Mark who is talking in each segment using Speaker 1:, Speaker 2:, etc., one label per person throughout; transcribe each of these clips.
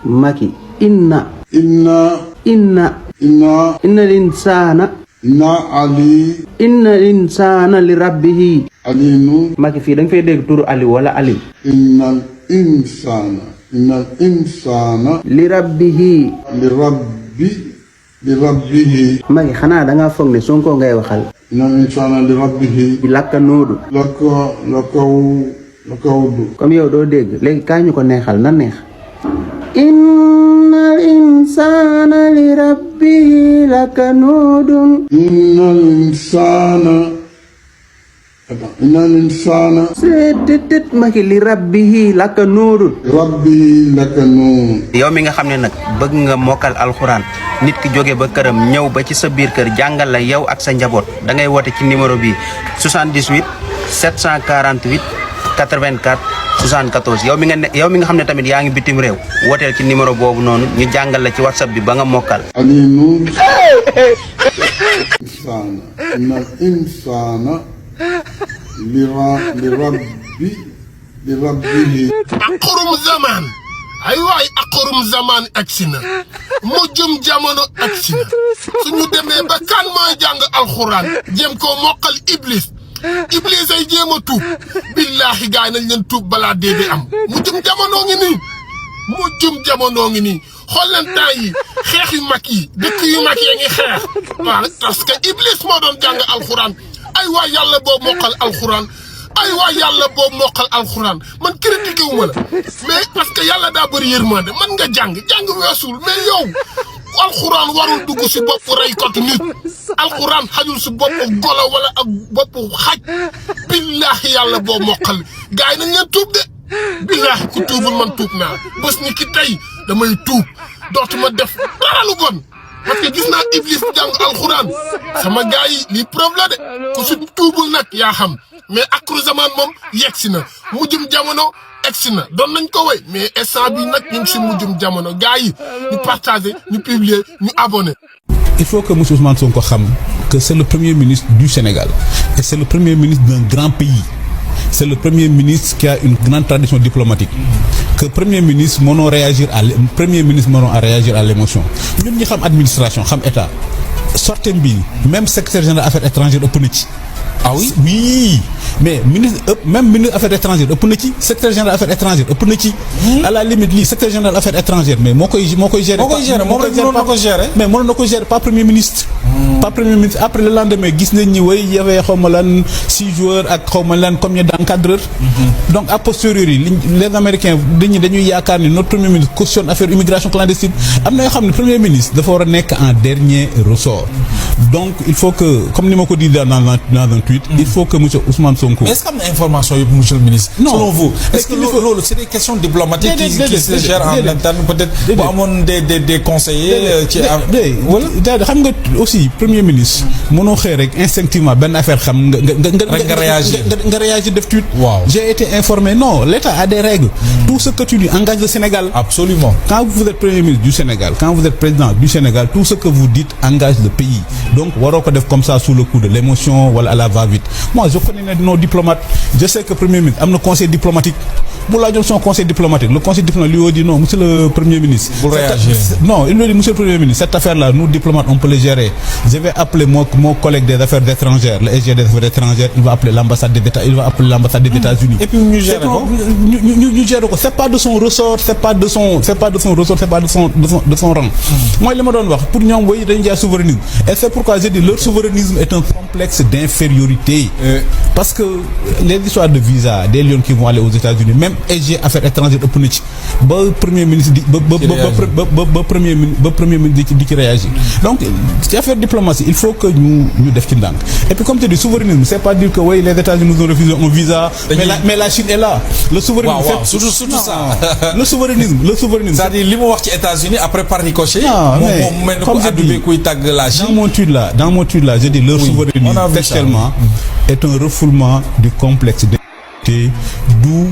Speaker 1: Macky inna l'insaana li rabbihi
Speaker 2: alinu
Speaker 1: Macky fii da nga fay dégg turu Ali wala Ali
Speaker 2: innal insana
Speaker 1: li rabbihi
Speaker 2: li rabbihi
Speaker 1: Macky xanaa da ngaa foog ne Sonko ngay waxal
Speaker 2: innal insana li rabbihi
Speaker 1: lakka noodu
Speaker 2: lakawdu
Speaker 1: comme yow doo dégg léegi kaa ñu ko neexal na neex innal insaana li rabbihi lakanuudun
Speaker 2: innal insana
Speaker 1: seetet Macky li rabbihi lakanuudun yow mi nga xam ne nag bëgg nga mokkal alxuraan nit ki jóge ba këram ñëw ba ci sa biir kër jàngal la yow ak sa njaboot da ngay woote ci numéro bi 78 748 84 74 yow mi nga xam ne tamit yaa ngi bitim réew wooteel ci numéro boobu noonu ñu jàngal la ci whatsapp bi ba nga mokkal.
Speaker 2: alinu insana innal insana li rabbihi
Speaker 3: aqrum zaman ay waay aqrum zaman agsi na mujjum jamono agsi na suñu demee ba kan mooy jàng alxuraan jéem koo mokkal iblis ay jéem a tuub billaahi gaay nañ leen tuub balaa dee di am mujjum jamono ngi nii xool leen temps yi xeex yu mag yi dëkk yu mag yi ngi xeex waaw parce que iblis moo doon jàng alxuraan ay waay yàlla boo mokkal alxuraan man critiqué wu ma la mais parce que yàlla daa bëri yërmande man nga jàng weesul mais yow alxuraan warul dugg si bopp reykatu nit alxuraan xajul si bopp golo wala ak bopp xaj billaahi yàlla boo mokkal gars yi nañ leen tuub de billaahi ku tuubul man tuub naa bés ni ki tey damay tuub dootuma def dara lu bon parce que gis naa iblis jàng alxuraan sama gars yi lii preuve la de ku si tuubul nag yaa xam mais akru zaman moom yegsi na mujjum jamono egsi na doon nañ ko wéy mais instant bi nag ñu ngi si mujjum jamono gars yi ñu partager ñu publier ñu abonné.
Speaker 4: Il faut que M. Ousmane Sonko xam que c'est le premier ministre du Sénégal et c'est le premier ministre d'un grand pays. C'est le premier ministre qui a une grande tradition diplomatique. Que premier ministre mënoo réagir à l'émotion. ñun ñi xam administration xam état sortem bi même secrétaire général affaires étrangères ëpp na ci. Ah oui oui mais même ministre affaires étrangères ëpp na ci secrétaire général affaires étrangères ëpp na ci. à la limite lii secrétaire général affaires étrangères mais moo koy gérer. mais mënoon na ko gérer pas premier ministre. pas premier ministre après le lendemain gis nañ ni way y'avait xawma lan 6 joueurs ak xawma lan combien d'encadreurs. donc a posteriori les américains dañuy yaakaar ni notre premier ministre cautionne affaire immigration clandestine am na yoo xam ne premier ministre dafa war a nekk en dernier ressort. donc il faut que comme ni ma ko dit dans un tweet. il faut que monsieur Ousmane Sonko.
Speaker 5: est-ce que am na information yëpp monsieur le ministre.
Speaker 4: non
Speaker 5: selon vous est-ce que loolu c'est des questions diplomatiques qui se gèrent en interne peut-être bu amoon des conseillers. ci
Speaker 4: wala xam nga aussi premier ministre. mënoo xëy rek instinctivement benn affaire xam nga réagir def tweet.
Speaker 5: waaw
Speaker 4: j'ai été informé non l'État a des règles. tout ce que tu dis engage le Sénégal.
Speaker 5: absolument
Speaker 4: quand vous êtes premier ministre du Sénégal quand vous êtes président du Sénégal tout ce que vous dites engage le pays donc waroo ko def comme ça sous le coup de l'émotion wala à la va-vite. moi je connais nos diplomates je sais que premier ministre am na conseil diplomatique bu laajoon son conseil diplomatique le conseil diplomatique lui a dit non monsieur le premier ministre.
Speaker 5: Vous réagir.
Speaker 4: Non il lui a dit monsieur le premier ministre cette affaire-là nous diplomates on peut le gérer je vais appeler mon collègue des affaires étrangères le SG des affaires étrangères il va appeler l'ambassade des États-Unis.
Speaker 5: et puis ñu gérer ko
Speaker 4: ñu gérer ko c'est pas de son ressort c'est pas de son rang. mooy li ma doon wax pour ñoom way dañu jaay souverainisme et c'est pourquoi je dis leur souverainisme est un complexe d'infériorité. parce que les histoires de visa des lions qui vont aller aux États-Unis même SG affaires étrangères ëpp na ci ba premier ministre di ba premier ministre di ci réagir donc ci affaire diplomatie il faut que ñu def ci ndànk et puis comme tu dis souverainisme c'est pas dire que oui les États-Unis nous ont refusé un visa mais la Chine est là le souverainisme
Speaker 5: surtout ça
Speaker 4: le souverainisme
Speaker 5: c'est-à-dire li mu wax ci États-Unis après par ricochet moom mel na ko addu kuy tàgg la Chine
Speaker 4: dans mon tweet là je dis leur souverainisme textuellement est un refoulement du complexe d'où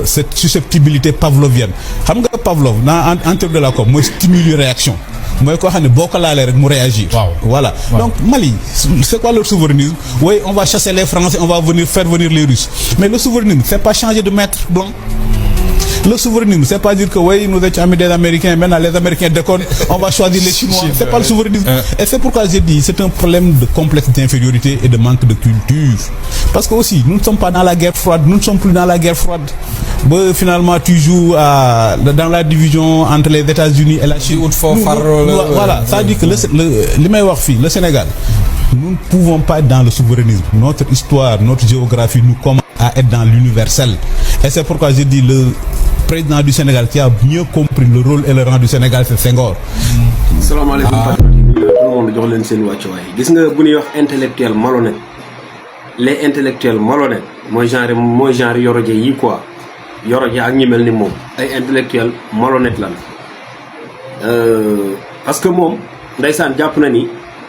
Speaker 4: cette susceptibilité pavlovienne xam nga Pavlov en termes de la com mooy stimuli réaction mooy koo xam ne boo ko laalee rek mu réagir. Voilà. Donc Mali c'est quoi leur souverainisme? Oui, on va chasser les Français, on va faire venir les Russes. Mais le souverainisme c'est pas changer de maître donc Le souverainisme, c'est pas dire que oui, nous étions amis des Américains, maintenant les Américains déconnent, on va choisir les Chinois. C'est pas le souverainisme. Et c'est pourquoi j'ai dit, c'est un problème de complexe d'infériorité et de manque de culture. Parce que aussi, nous ne sommes pas dans la guerre froide, nous ne sommes plus dans la guerre froide. Bon, finalement, tu joues dans la division entre les États-Unis et la Chine. Voilà, ça dit que le Sénégal, nous ne pouvons pas être dans le souverainisme. Notre histoire, notre géographie nous commande à être dans l'universel. Et c'est pourquoi j'ai dit le président du Sénégal qui a mieux compris le rôle et le rang du Sénégal, c'est Senghor.
Speaker 6: salaamaaleykum patriote tout le monde jox leen seen wàccuwaay gis nga bu ñuy wax intellectuel malhonnête les intellectuels malhonnêtes mooy genre yoroje yi quoi yoroje ak ñi mel ni moom ay intellectuel malhonnête lan parce que moom ndeysaan jàpp na ni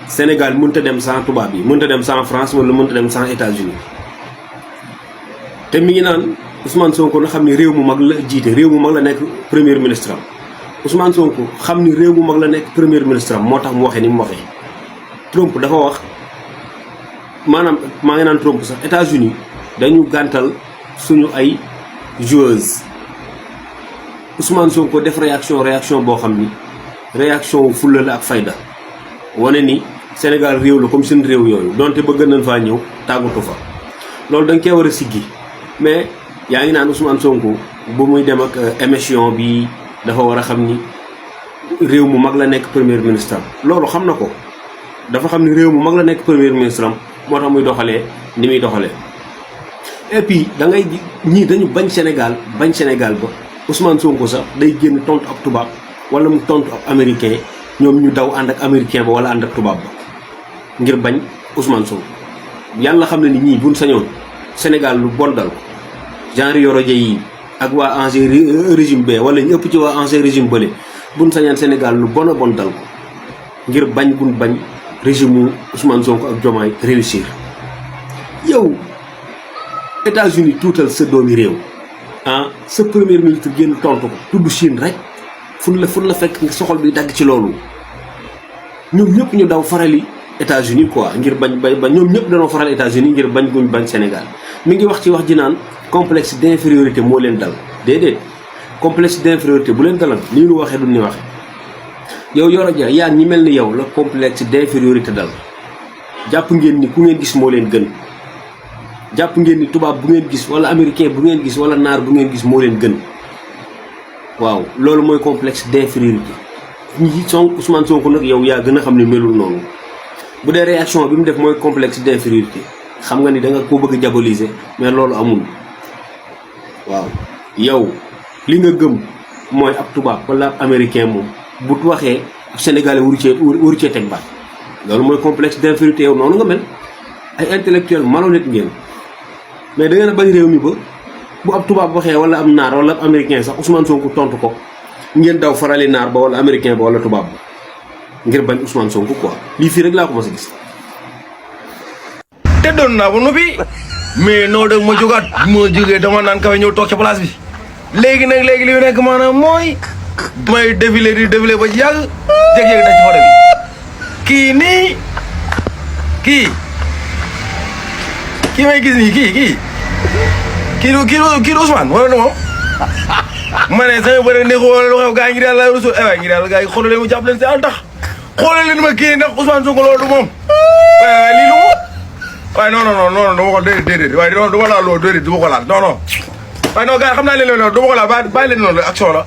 Speaker 6: Sénégal mënut a dem sans tubaab yi mënut a dem sans France wala mënut a dem sans États-Unis te mi ngi naan Ousmane Sonko na xam ni réew mu mag la jiite réew mu mag la nekk premier ministre am Ousmane Sonko xam ni réew mu mag la nekk premier ministre am moo tax mu waxee ni mu waxee. Trump dafa wax maanaam maa ngi naan Trump sax États-Unis dañu gàntal suñu ay joueuses Ousmane Sonko def réaction boo xam ni réaction fulla la ak fayda wane ni Sénégal réew la comme seen réew yooyu donte bëgg nañ faa ñëw tàggatu fa loolu da nga cee war a siggi mais yaa ngi naan Ousmane Sonko bu muy dem ak émission bi dafa war a xam ni réew mu mag la nekk premier ministre am loolu xam na ko dafa xam ni réew mu mag la nekk premier ministre am moo tax muy doxalee ni muy doxalee. et puis da ngay ñii dañu bañ Sénégal ba Ousmane Sonko sax day génn tontu ab tubaab wala mu tontu ab américain ñoom ñu daw ànd ak américain ba wala ànd ak tubaab ba ngir bañ Ousmane Sonko yàlla xam ne ni ñii buñ sañoon Sénégal lu bon dal ko genre yoroje yi ak waa ancien régime be wala ñu ëpp ci waa ancien régime bële buñ sañoon Sénégal lu bon a bon dal ko ngir bañ gun bañ régime Ousmane Sonko ak Diomaye réussir. yow États-Unis tuutal sa doomi réew sa premier ministre génn tontu ko tudd Chine rek fun la fekk nga soxol bi dagg ci loolu ñoom ñëpp ñu daw farali États-Unis quoi ngir bañ ñoom ñëpp dañoo faral États-Unis ngir bañ guñ bañ Sénégal mi ngi wax ci wax ji naan complexe d'infériorité moo leen dal déedéet complexe d'infériorité bu leen dalal nii nu waxee du ni waxee yow Yoro Dia yaa ñi mel ni yow la complexe d'infériorité dal jàpp ngeen ni ku ngeen gis moo leen gën jàpp ngeen ni tubaab bu ngeen gis wala américain bu ngeen gis wala naar bu ngeen gis moo leen gën waaw loolu mooy complexe d'infériorité ñi Ousmane Sonko nag yow yaa gën a xam ne melul noonu bu dee réaction bi mu def mooy complexe d'infériorité xam nga ni da nga koo bëgg a diaboliser mais loolu amul waaw yow li nga gëm mooy ab tubaab wala ab américain moom bu waxee ab sénégalais waru cee teg baat loolu mooy complexe d'infériorité yow noonu nga mel ay intellectuel malhonnête ngeen mais da ngeen a bañ réew mi ba bu ab tubaab waxee wala am naar wala ab américain sax Ousmane Sonko tontu ko ngeen daw farali naar ba wala américain ba wala tubaab ba ngir bañ Ousmane Sonko quoi lii fii rek laa ko mos a gis.
Speaker 7: te doon naa ba noppi mais noo dëgg ma jógaat moo jógee dama naan kawe ñëw toog ca place bi léegi nag li nekk maanaam mooy may défilé ba ci yàgg jékki-jékki daj ci photo bi kii nii kii may gis nii kii du Ousmane wala du moom ma ne sama bëre ne ko wala lu xew gaa yi ngir yàlla rusul waaye ngir yàlla gaa yi xoolal leen mu jàpp leen si àll tax xoolal leen ma kii ndax Ousmane Sonko loolu du moom waaye lii lu mu waaye non du ma ko déedéet waaye du ma laal loolu déedéet du ma ko laal non waaye non gars yi xam naa leen loolu du ma ko laal bàyyi leen noonu action la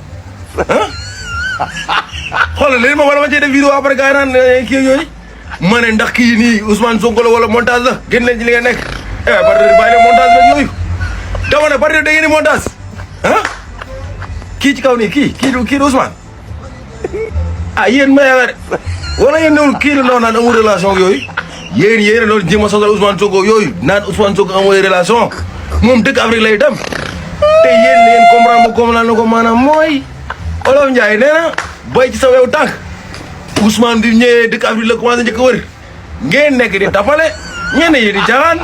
Speaker 7: xoolal leen ma wala ma cee def vidéo après gars yi naan kii yooyu ma ne ndax kii nii Ousmane Sonko la wala montage la génn leen ci li nga nekk bàyyi leen montage la yooyu dama ne bari da ngeen di montage kii ci kaw nii kii du Ousmane yéen ma yaakaar wala yéen newul kii la naan amul relation ak yooyu yéen loolu jéem a sosal Ousmane Sonko yooyu naan Ousmane Sonko amul relation moom dëkk Afrique lay dem te yéen comprendre ko maanaam mooy Olof Ndiaye nee na bay ci sa wew tànk Ousmane di ñëwee dëkk Afrique la commencé njëkk a wër ngeen nekk di tapale ñenn yi di caaxaan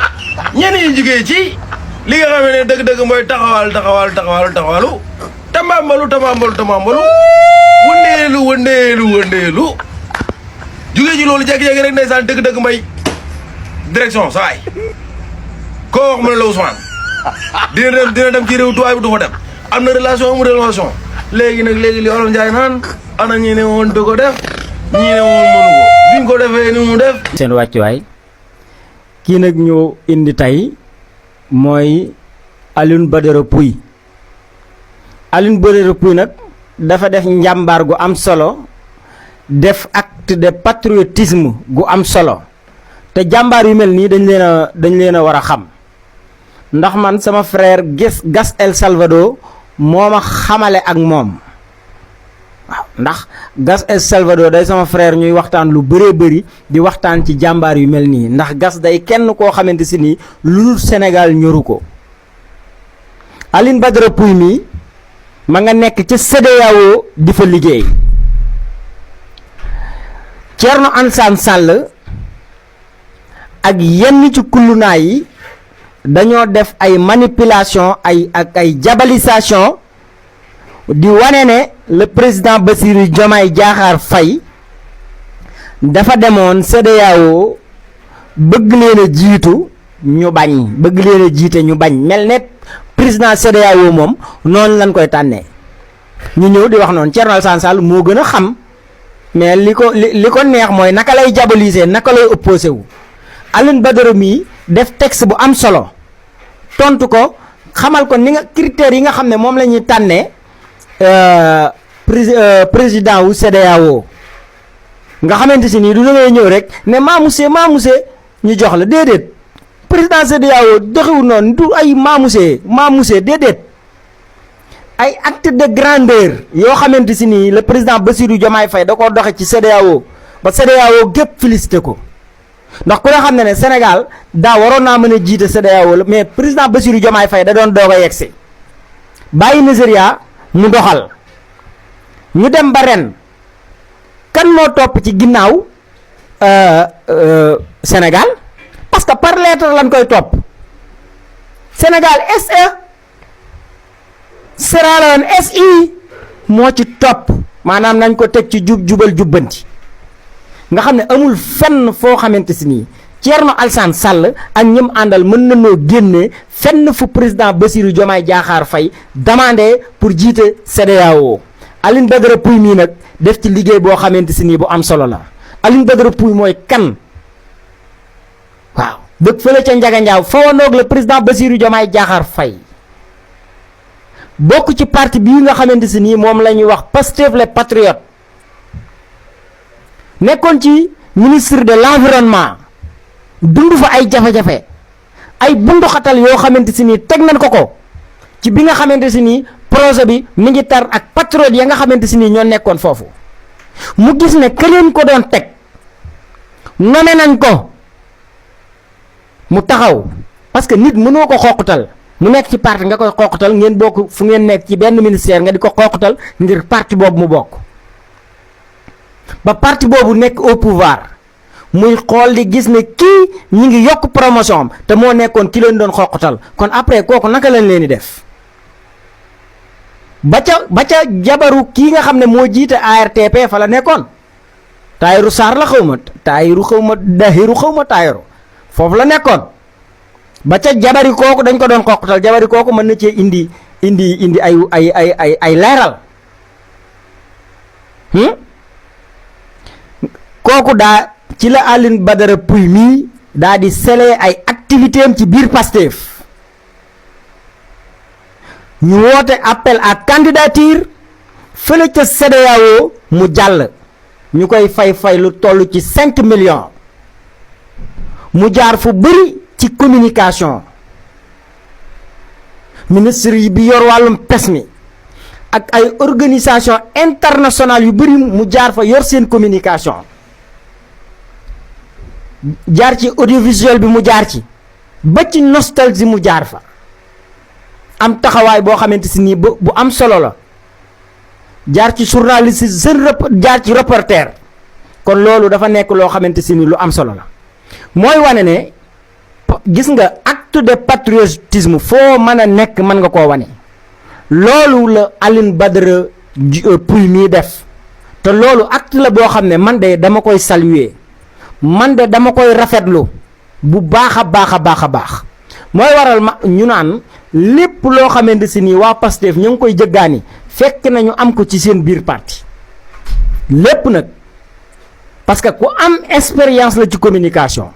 Speaker 7: ñenn yi jugee ci li nga xam ne dëgg-dëgg mooy taxawalu tamambalu wëndeelu jugee ci loolu jékki-jékki rek ndeysaan dëgg-dëgg may direction sa waay koo wax mu ne la Ousmane dina dem ci réew tubaab bi du fa dem am na relation amul relation léegi nag li Olof Njaay naan ana ñi ne woon da ko def ñii ne woon mënu ko biñ ko defee ni mu def.
Speaker 8: seen wàccuwaay kii nag ñu indi tey mooy Alioune Badara Pouye Alioune Badara Pouye nag dafa def njàmbaar gu am solo def acte de patriotisme gu am solo te jàmbaar yu mel nii dañ leen a war a xam ndax man sama frère Gas El Salvador moo ma xamale ak moom waaw ndax Gas El Salvador day sama frère ñuy waxtaan lu bëree bëri di waxtaan ci jàmbaar yu mel nii ndax Gas day kenn koo xamante si nii lu dul Sénégal ñoru ko Alioune Badara Pouye mi ma nga nekk ca CEDEAO di fa liggéey Thierno Alassane Sall ak yenn ci kullunaa yi dañoo def ay manipulation ay diabolisation di wane ne le président Bassirou Diomaye Diakhar Faye dafa demoon CEDEAO bëgg leen a jiitu ñu bañ bëgg leen a jiite ñu bañ mel ne président CEDEAO moom noonu lañ koy tànnee ñu ñëw di wax noonu Thierno Alassane Sall moo gën a xam mais li ko neex mooy naka lay diaboliser naka lay opposé wu Alioune Badara mii def texte bu am solo tontu ko xamal ko ni nga critères yi nga xam ne moom la ñuy tànnee président wu CEDEAO nga xamante si nii du ngay ñëw rek ne maamusee ñu jox la déedéet président CEDEAO doxewul noonu du ay maamusee déedéet ay acte de grandeur yoo xamante si nii le président Bassirou Diomaye Faye da koo doxe ci CEDEAO ba CEDEAO gépp félicité ko ndax ku ne xam ne Sénégal daa waroon naa mën a jiite CEDEAO la mais président Bassirou Diomaye Faye da doon doog a yegsi bàyyi Nigeria mu doxal ñu dem ba ren kan moo topp ci ginnaaw Sénégal parce que par lettre lañ koy topp Sénégal SE Sierra Leone SI moo ci topp maanaam nañ ko teg ci jubal jubbanti nga xam ne amul fenn foo xamante si nii Thierno Alassane Sall ak ñim àndal mën nañoo génne fenn fu président Bassirou Diomaye Diakhar Faye demandé pour jiite CEDEAO Alioune Badara Pouye mii nag def ci liggéey boo xamante si nii bu am solo la Alioune Badara Pouye mooy kan waaw dëkk fële ca Ndiaga fa wanoog le président Bassirou Diomaye Diakhar Faye bokk ci parti bii nga xamante si nii moom la ñuy wax Pastef les Patriotes nekkoon ci ministre de l'environnement dund fa ay jafe-jafe ay bunduxatal yoo xamante si nii teg nañ ko ci bi nga xamante si nii projet bi mi ngi tar ak patriote ya nga xamante si nii ñoo nekkoon foofu mu gis ne keneen ko doon teg nome nañ ko mu taxaw parce que nit mënoo ko xoqutal mu nekk ci parti nga koy xoqutal ngeen bokk fu ngeen nekk ci benn ministère nga di ko xoqutal ngir parti boobu mu bokk ba parti boobu nekk au pouvoir muy xool di gis ne kii ñi ngi yokk promotion am te moo nekkoon ki leen doon xoqutal kon après kooku naka lañ leen di def ba ca jabaru kii nga xam ne moo jiite ARTP fa la nekkoon Tahirou Sarr la xaw ma Dahiru xaw ma Tahirou foofu la nekkoon ba ca jabari kooku dañ ko doon xoqutal jabari kooku mën na cee indi ay leeral kooku daa ci la Alioune Badara Pouye mii daa di sele ay activité am ci biir Pastef ñu woote appel à candidature fële ca CEDEAO mu jàll ñu koy fay lu toll ci 5 millions mu jaar fu bëri ci communication ministre yi bi yor wàllum pes mi ak ay organisation internationale yu bëri mu jaar fa yor seen communication jaar ci audiovisuel bi mu jaar ci ba ci nostalgie mu jaar fa am taxawaay boo xamante si nii bu am solo la jaar ci journaliste jaar ci reporter kon loolu dafa nekk loo xamante si nii lu am solo la mooy wane ne gis nga acte de patriotisme foo mën a nekk mën nga koo wane loolu la Alioune Badara Pouye mii def te loolu acte la boo xam ne man de dama koy saluer man de dama koy rafetlu bu baax a baax mooy waral ñu naan lépp loo xamante si nii waa Pastef ñu ngi koy jëggaani fekk nañu am ko ci seen biir parti lépp nag parce que ku am expérience la ci communication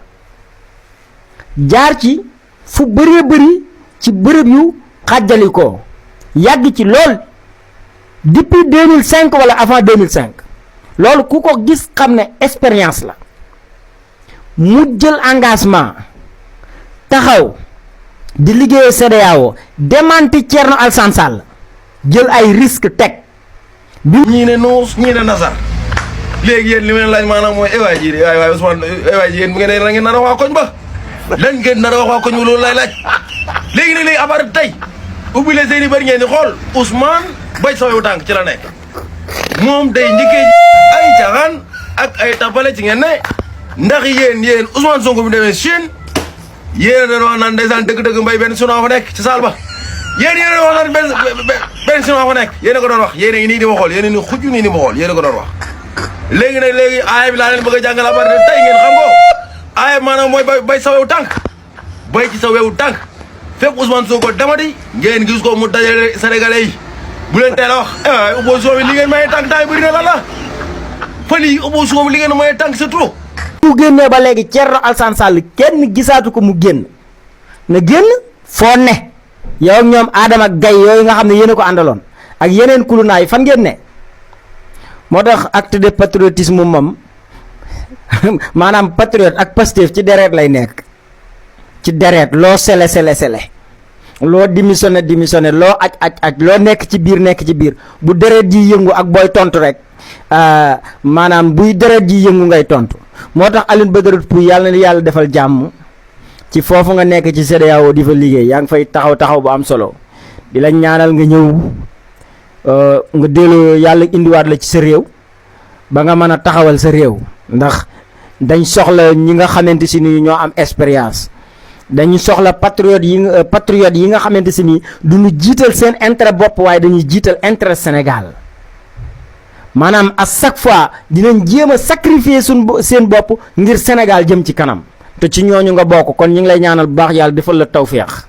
Speaker 8: jaar ci fu bëree bëri ci bërëb yu xàjjalikoo yàgg ci lool depuis 2005 wala avant 2005 loolu ku ko gis xam ne expérience la mu jël engagement taxaw di liggéeyee CEDEAO démanti Thierno Alassane Sall jël ay risque teg bi
Speaker 7: ñii ne nuus ñii ne nasar léegi yéen li ma leen laaj maanaam mooy ewaay ji de waay Ousmane ewaay ji yéen bu ngeen la ngeen nar a wax waa koñ ba lan ngeen nar a wax waa koñ ba loolu lay laaj léegi nag léegi abar tey ubbi leen seen i bëri ngeen di xool Ousmane bay sawewu tànk ci la nekk moom day njëkkee ay caaxaan ak ay tapale ci ngeen ne ndax yéen Ousmane Sonko bi demee Chine yéen a doon wax naan ndeysaan dëgg-dëgg mbay benn chinois fa nekk ci saal ba yéen a doon wax naan benn chinois fa nekk yéen a ko doon wax yéen a ngi nii di ma xool yéen a ni xujju nii di ma xool yéen a ko doon wax léegi nag léegi aaya bi laa leen bëgg a jàngal abar tey ngeen xam ko aaya maanaam mooy bay sa wewu tànk bay ci sa wewu tànk fépp Ousmane Sonko demati ngeen gis ko mu dajale sénégalais yi bu leen teel a wax waay opposition bi li ngeen maye tànk temps yi bëri na lan la fan yi opposition bi li ngeen maye tànk c'est trop.
Speaker 8: mu génnee ba léegi Thierno Alassane Sall kenn gisaatu ko mu génn na génn foo ne yow ak ñoom Adama Gaye yooyu nga xam ne yéen a ko àndaloon ak yeneen kulunaay fan ngeen ne moo tax acte de patriotisme moom maanaam patriote ak Pastef ci deret lay nekk ci deret loo sele loo démissionné loo aj loo nekk ci biir bu deret ji yëngu ak booy tontu rek maanaam buy deret ji yëngu ngay tontu moo tax Alioune Badara Pouye yàlla na yàlla defal jàmm ci foofu nga nekk ci CEDEAO di fa liggéey yaa ngi fay taxaw bu am solo di la ñaanal nga ñëw nga delloo yàlla indiwaat la ci sa réew ba nga mën a taxawal sa réew ndax dañ soxla ñi nga xamante si ni ñoo am expérience dañu soxla patriote yi nga xamante si ni duñu jiital seen intérêt bopp waaye dañuy jiital intérêt Sénégal maanaam à chaque fois dinañ jéem a sacrifier seen bopp ngir Sénégal jëm ci kanam te ci ñooñu nga bokk kon ñu ngi lay ñaanal bu baax yàlla defal la tawféex